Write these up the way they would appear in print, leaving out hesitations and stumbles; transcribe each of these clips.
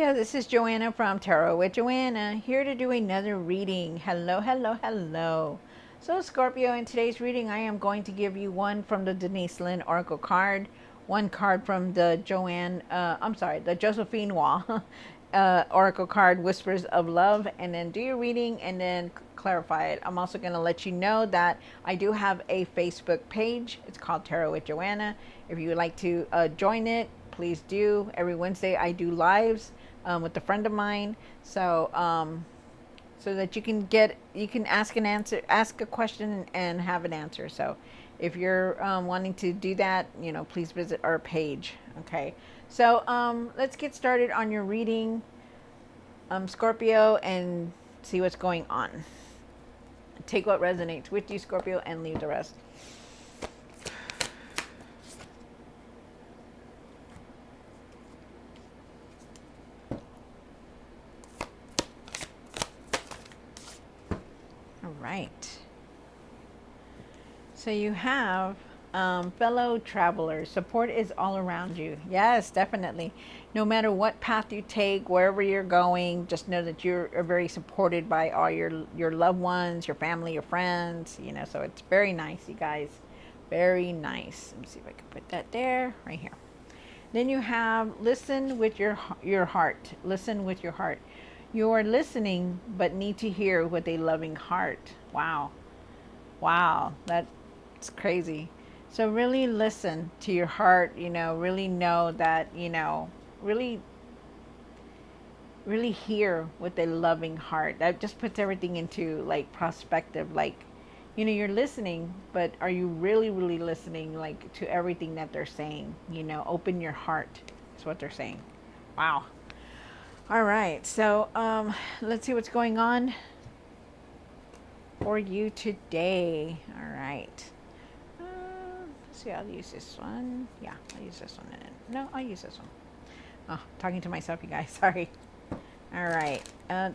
Scorpio, this is Joanna from Tarot with Joanna, here to do another reading. Hello, hello, hello. So Scorpio, in today's reading, I am going to give you one from the Denise Lynn Oracle card, one card from the the Josephine Wall Oracle card, Whispers of Love, and then do your reading and then clarify it. I'm also going to let you know that I do have a Facebook page. It's called Tarot with Joanna. If you would like to join it, please do. Every Wednesday I do lives with a friend of mine, so that you can ask a question and have an answer. So if you're wanting to do that, please visit our page. Okay, so let's get started on your reading, Scorpio, and see what's going on. Take what resonates with you, Scorpio, and leave the rest. All right. So you have fellow travelers. Support is all around you. Yes, definitely. No matter what path you take, wherever you're going, just know that you're very supported by all your loved ones, your family, your friends. So it's very nice, you guys. Very nice. Let me see if I can put that there, right here. Then you have listen with your heart. Listen with your heart. You are listening, but need to hear with a loving heart. Wow. Wow. That's crazy. So really listen to your heart, really know that, really, really hear with a loving heart. That just puts everything into like perspective. Like, you're listening, but are you really, really listening, like, to everything that they're saying? Open your heart is what they're saying. Wow. All right. So let's see what's going on for you today. All right. Let's see, I'll use this one. Yeah, I'll use this one. No, I'll use this one. Oh, talking to myself, you guys. Sorry. All right.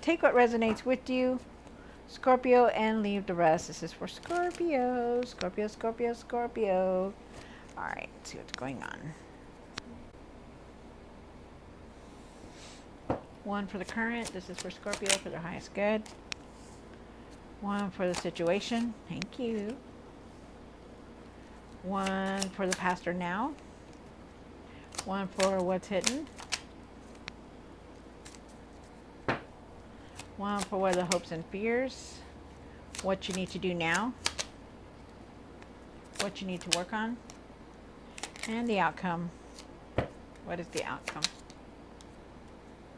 Take what resonates with you, Scorpio, and leave the rest. This is for Scorpio. Scorpio, Scorpio, Scorpio. All right. Let's see what's going on. One for the current. This is for Scorpio for their highest good. One for the situation. Thank you. One for the past or now. One for what's hidden. One for what are the hopes and fears. What you need to do now. What you need to work on. And the outcome. What is the outcome?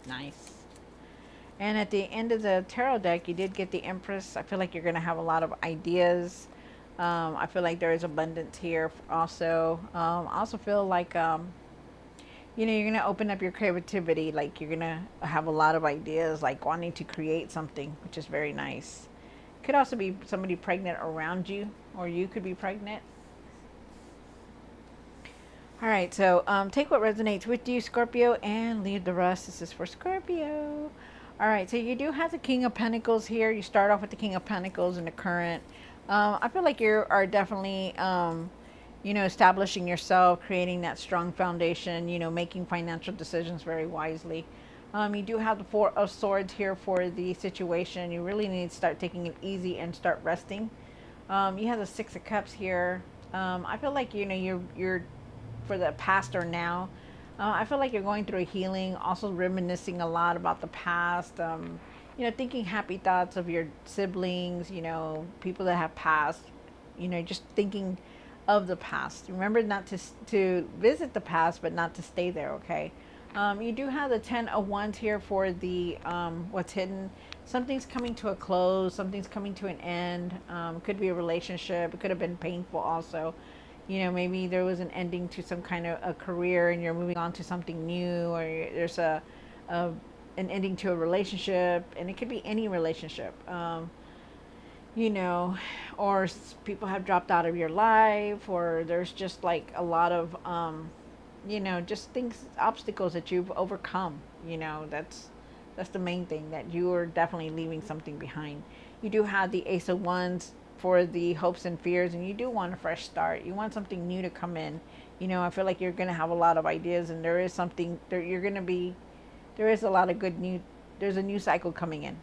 Nice. And at the end of the tarot deck, you did get the Empress. I feel like you're going to have a lot of ideas. I feel like there is abundance here also. I also feel like, you're going to open up your creativity. Like, you're going to have a lot of ideas, like wanting to create something, which is very nice. Could also be somebody pregnant around you, or you could be pregnant. All right, so take what resonates with you, Scorpio, and leave the rest. This is for Scorpio. All right, so you do have the King of Pentacles here. You start off with the King of Pentacles in the current. I feel like you are definitely, establishing yourself, creating that strong foundation, making financial decisions very wisely. You do have the Four of Swords here for the situation. You really need to start taking it easy and start resting. You have the Six of Cups here. I feel like, you're for the past or now. I feel like you're going through a healing, also reminiscing a lot about the past. Thinking happy thoughts of your siblings, people that have passed, just thinking of the past. Remember not to visit the past, but not to stay there, okay? You do have the Ten of Wands here for the what's hidden. Something's coming to a close. Something's coming to an end. Could be a relationship. It could have been painful also. Maybe there was an ending to some kind of a career and you're moving on to something new, or there's an ending to a relationship, and it could be any relationship, or people have dropped out of your life, or there's just like a lot of, just things, obstacles that you've overcome. That's the main thing, that you are definitely leaving something behind. You do have the Ace of Wands for the hopes and fears, and you do want a fresh start. You want something new to come in. I feel like you're going to have a lot of ideas, and there is something there. You're going to be there is a lot of good new, there's a new cycle coming in.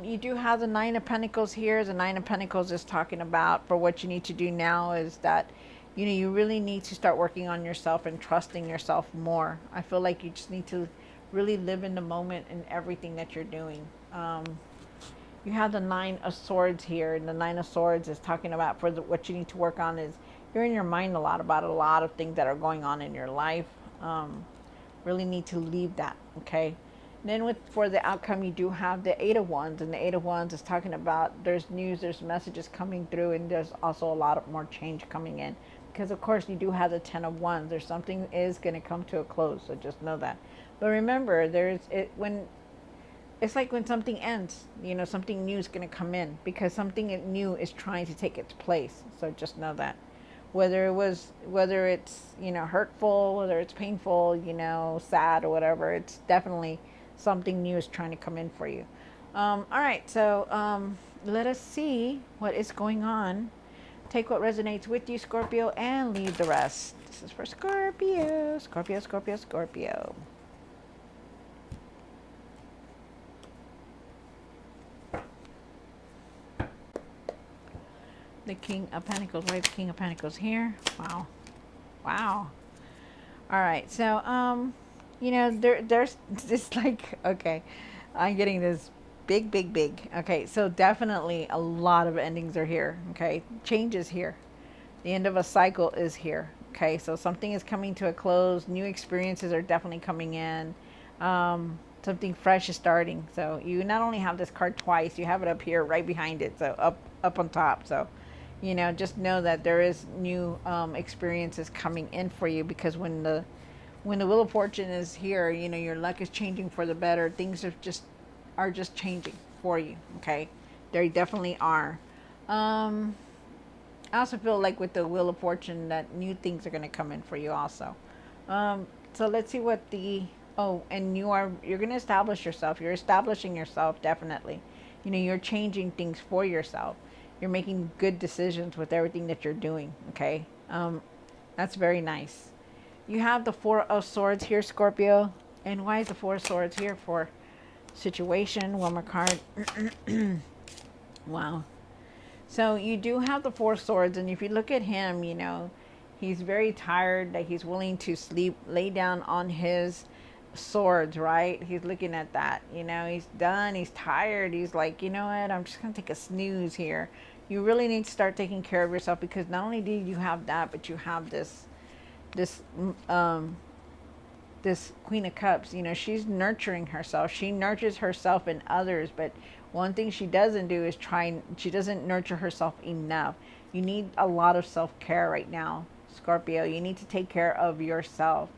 You do have the Nine of Pentacles here. The Nine of Pentacles is talking about for what you need to do now is that, you really need to start working on yourself and trusting yourself more. I feel like you just need to really live in the moment in everything that you're doing. You have the Nine of Swords here, and the Nine of Swords is talking about for what you need to work on is you're in your mind a lot about a lot of things that are going on in your life. Really need to leave that, okay? And then for the outcome, you do have the Eight of Wands, and the Eight of Wands is talking about there's news, there's messages coming through, and there's also a lot of more change coming in. Because of course you do have the Ten of Wands. There's something is going to come to a close, so just know that. But remember, when it's like when something ends, something new is going to come in because something new is trying to take its place. So just know that. Whether it's, hurtful, whether it's painful, sad or whatever, it's definitely something new is trying to come in for you. All right. So, let us see what is going on. Take what resonates with you, Scorpio, and leave the rest. This is for Scorpio, Scorpio, Scorpio, Scorpio. The King of Pentacles. Why the King of Pentacles here? Wow. Wow. All right. So, there's this like, okay, I'm getting this big, big, big. Okay. So definitely a lot of endings are here. Okay. Change is here. The end of a cycle is here. Okay. So something is coming to a close. New experiences are definitely coming in. Something fresh is starting. So you not only have this card twice, you have it up here right behind it. So up on top. So, just know that there is new experiences coming in for you because when the Wheel of Fortune is here, your luck is changing for the better. Things are just changing for you. Okay, they definitely are. I also feel like with the Wheel of Fortune that new things are going to come in for you also. So let's see what and you're going to establish yourself. You're establishing yourself definitely. You're changing things for yourself. You're making good decisions with everything that you're doing. Okay, that's very nice. You have the Four of Swords here, Scorpio. And why is the Four of Swords here for? Situation. One more card. Wow. So you do have the Four of Swords, and if you look at him, he's very tired, that he's willing to lay down on his swords, right? He's looking at that, he's done, he's tired, he's like, you know what, I'm just gonna take a snooze here. You really need to start taking care of yourself because not only do you have that, but you have this this Queen of Cups. She's nurturing herself. She nurtures herself and others, but one thing she doesn't do is she doesn't nurture herself enough. You need a lot of self-care right now, Scorpio. You need to take care of yourself,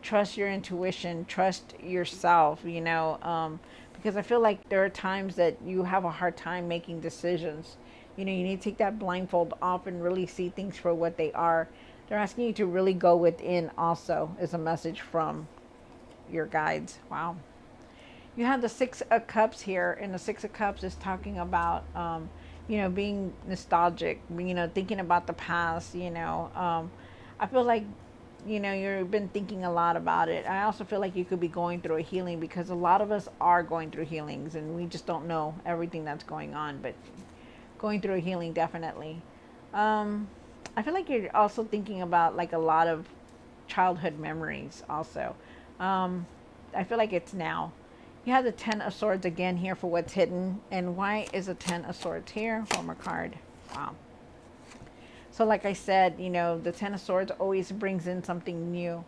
trust your intuition, trust yourself, because I feel like there are times that you have a hard time making decisions. You need to take that blindfold off and really see things for what they are. They're asking you to really go within also, is a message from your guides. Wow. You have the Six of Cups here, and the Six of Cups is talking about, being nostalgic, thinking about the past, I feel like, you've been thinking a lot about it. I also feel like you could be going through a healing because a lot of us are going through healings and we just don't know everything that's going on, but going through a healing definitely. I feel like you're also thinking about like a lot of childhood memories also. I feel like it's now. You have the Ten of Swords again here for what's hidden. And why is the Ten of Swords here? One more card. Wow. So like I said, the Ten of Swords always brings in something new.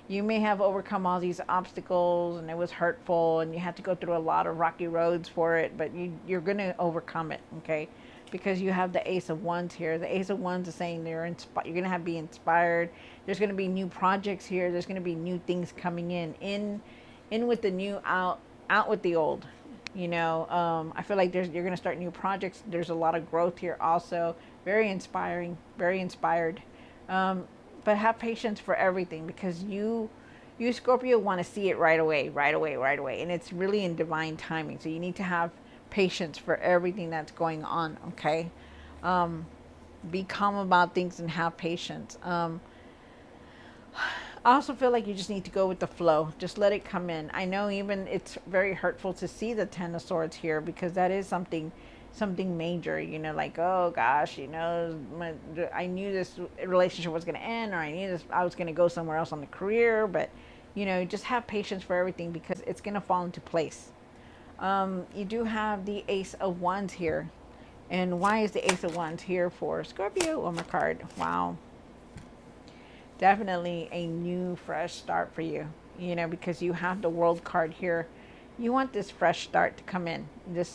You may have overcome all these obstacles and it was hurtful and you had to go through a lot of rocky roads for it, but you're going to overcome it, okay? Because you have the Ace of Wands here. The Ace of Wands is saying you're going to be inspired. There's going to be new projects here. There's going to be new things coming in with the new, out with the old. I feel like you're going to start new projects. There's a lot of growth here also. Very inspiring, very inspired. But have patience for everything because you Scorpio want to see it right away. And it's really in divine timing. So you need to have patience for everything that's going on, okay? Be calm about things and have patience. I also feel like you just need to go with the flow. Just let it come in. I know even it's very hurtful to see the Ten of Swords here because that is something major, like, oh gosh, I knew this relationship was going to end, or I knew this, I was going to go somewhere else on the career, but just have patience for everything because it's going to fall into place. You do have the Ace of Wands here. And why is the Ace of Wands here for Scorpio on my card? Wow. Definitely a new, fresh start for you, because you have the World card here. You want this fresh start to come in.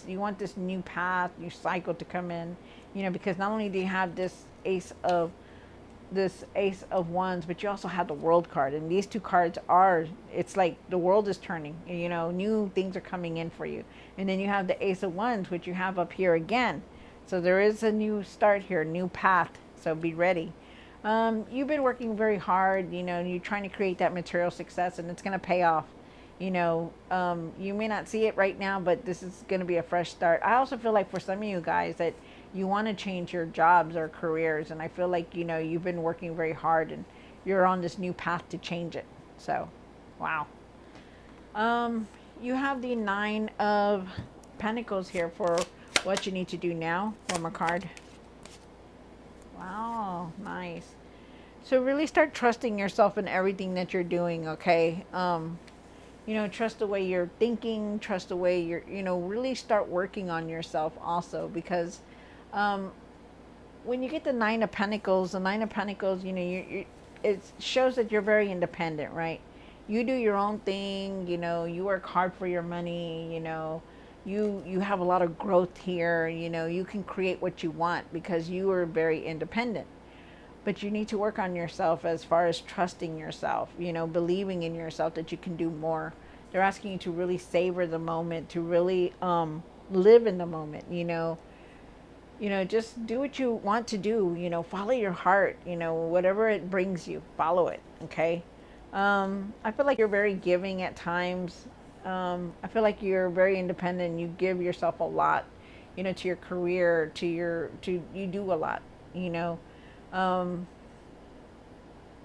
You want this new path, new cycle to come in, because not only do you have this Ace of Wands, but you also have the World card. And these two cards it's like the world is turning, new things are coming in for you. And then you have the Ace of Wands, which you have up here again. So there is a new start here, new path. So be ready. You've been working very hard, you're trying to create that material success, and it's going to pay off. You may not see it right now, but this is going to be a fresh start. I also feel like for some of you guys that you want to change your jobs or careers, and I feel like, you've been working very hard and you're on this new path to change it. So, wow. You have the Nine of Pentacles here for what you need to do now. One more card. Wow, nice. So really start trusting yourself in everything that you're doing, okay? Trust the way you're thinking, trust the way you're, really start working on yourself also, because when you get the Nine of Pentacles, it shows that you're very independent, right? You do your own thing, you work hard for your money, you have a lot of growth here, you can create what you want because you are very independent. But you need to work on yourself as far as trusting yourself, believing in yourself that you can do more. They're asking you to really savor the moment, to really live in the moment, just do what you want to do, follow your heart, whatever it brings you, follow it, okay? I feel like you're very giving at times. I feel like you're very independent and you give yourself a lot, to your career, you do a lot,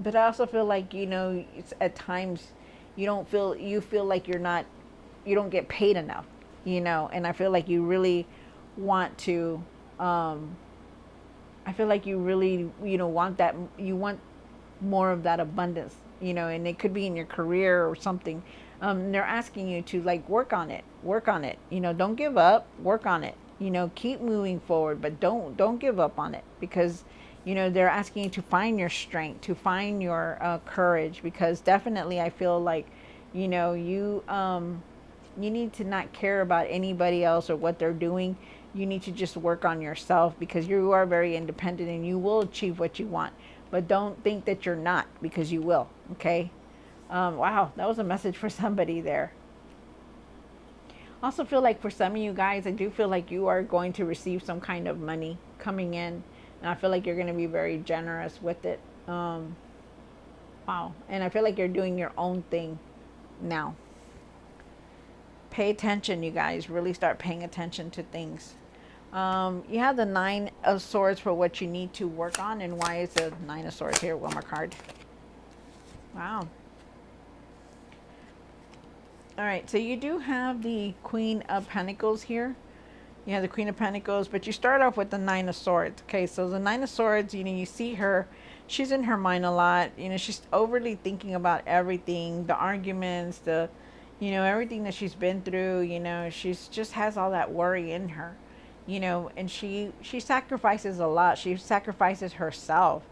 but I also feel like, it's at times you feel like you don't get paid enough, and I feel like you really want to, I feel like you really, want that, you want more of that abundance, and it could be in your career or something. They're asking you to like work on it, don't give up, work on it, keep moving forward, but don't give up on it, because they're asking you to find your strength, to find your courage, because definitely I feel like you need to not care about anybody else or what they're doing. You need to just work on yourself, because you are very independent and you will achieve what you want. But don't think that you're not, because you will, okay? Wow, that was a message for somebody there. Also feel like for some of you guys, I do feel like you are going to receive some kind of money coming in. And I feel like you're going to be very generous with it. Wow. And I feel like you're doing your own thing now. Pay attention, you guys. Really start paying attention to things. You have the Nine of Swords for what you need to work on. And why is the Nine of Swords here? One more card. Wow. All right, so you do have the Queen of Pentacles here. You have the Queen of Pentacles, but you start off with the Nine of Swords. Okay, so the Nine of Swords, you see her. She's in her mind a lot. She's overly thinking about everything, the arguments, everything that she's been through. She's just has all that worry in her. And she sacrifices a lot. She sacrifices herself.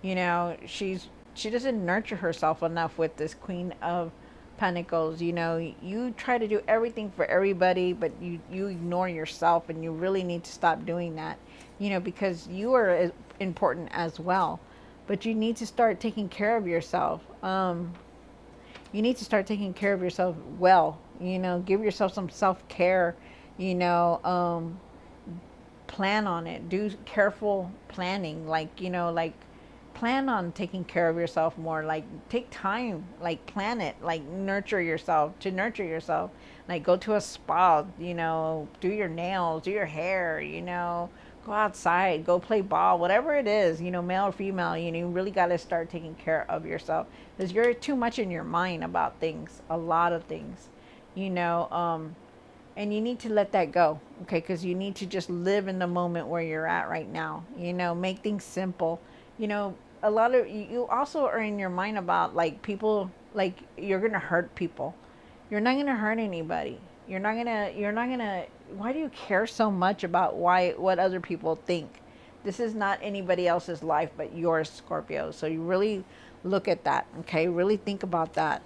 She doesn't nurture herself enough with this Queen of Pentacles. You try to do everything for everybody, but you ignore yourself, and you really need to stop doing that, because you are important as well. But you need to start taking care of yourself. You need to start taking care of yourself well. Give yourself some self-care. Plan on it. Do careful planning, like plan on taking care of yourself more. Like take time, like plan it, like nurture yourself, like go to a spa, do your nails, do your hair, Go outside, go play ball, whatever it is, you know, male or female, you know, you really got to start taking care of yourself because you're too much in your mind about things, a lot of things, you know, and you need to let that go, okay? Because you need to just live in the moment where you're at right now, you know, make things simple, you know. A lot of you also are in your mind about like people, like you're gonna hurt people. You're not gonna hurt anybody. You're not gonna why do you care so much about why what other people think? This is not anybody else's life but yours, Scorpio. So you really look at that, okay? Really think about that.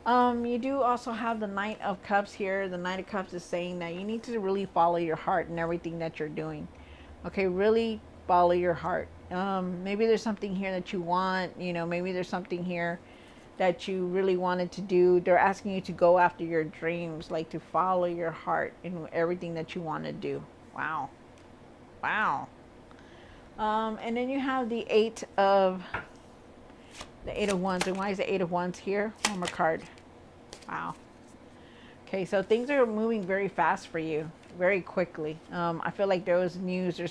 You do also have the Knight of Cups here. The Knight of Cups is saying that you need to really follow your heart in everything that you're doing. Okay, really follow your heart. Maybe there's something here that you want, you know, maybe there's something here that you really wanted to do. They're asking you to go after your dreams, like to follow your heart in everything that you want to do. Wow. Wow. And then you have the eight of wands. And why is the eight of wands here? One more card. Wow. Okay, so things are moving very fast for you, very quickly. I feel like there's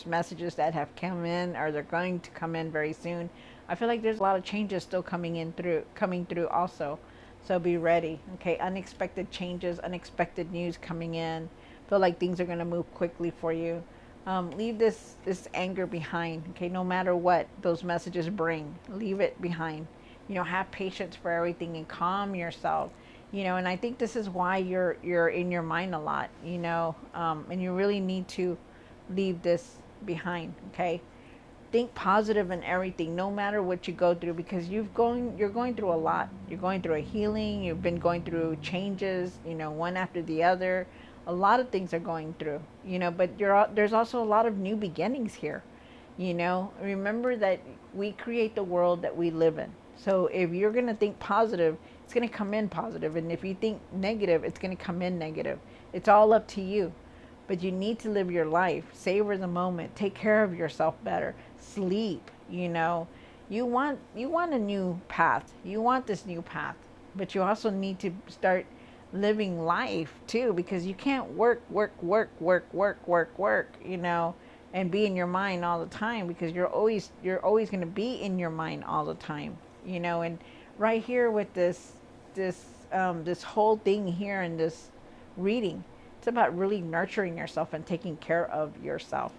messages that have come in, or they're going to come in very soon. I feel like there's a lot of changes still coming through also. So be ready. Okay, unexpected changes, unexpected news coming in. Feel like things are going to move quickly for you. Leave this anger behind. Okay, no matter what those messages bring, leave it behind. You know, have patience for everything and calm yourself. You know, and I think this is why you're in your mind a lot. You know, and you really need to leave this behind. Okay, think positive in everything, no matter what you go through, because you're going through a lot. You're going through a healing. You've been going through changes. You know, one after the other. A lot of things are going through. You know, but there's also a lot of new beginnings here. You know, remember that we create the world that we live in. So if you're going to think positive, it's going to come in positive. And if you think negative, it's going to come in negative. It's all up to you. But you need to live your life, savor the moment, take care of yourself better, sleep, you know. You want a new path. You want this new path. But you also need to start living life too, because you can't work, you know, and be in your mind all the time, because you're always going to be in your mind all the time, you know. And right here with this whole thing here in this reading, it's about really nurturing yourself and taking care of yourself,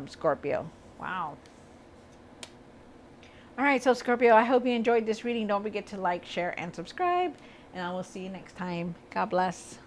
Scorpio. Wow. All right, so Scorpio, I hope you enjoyed this reading. Don't forget to like, share, and subscribe, and I will see you next time. God bless.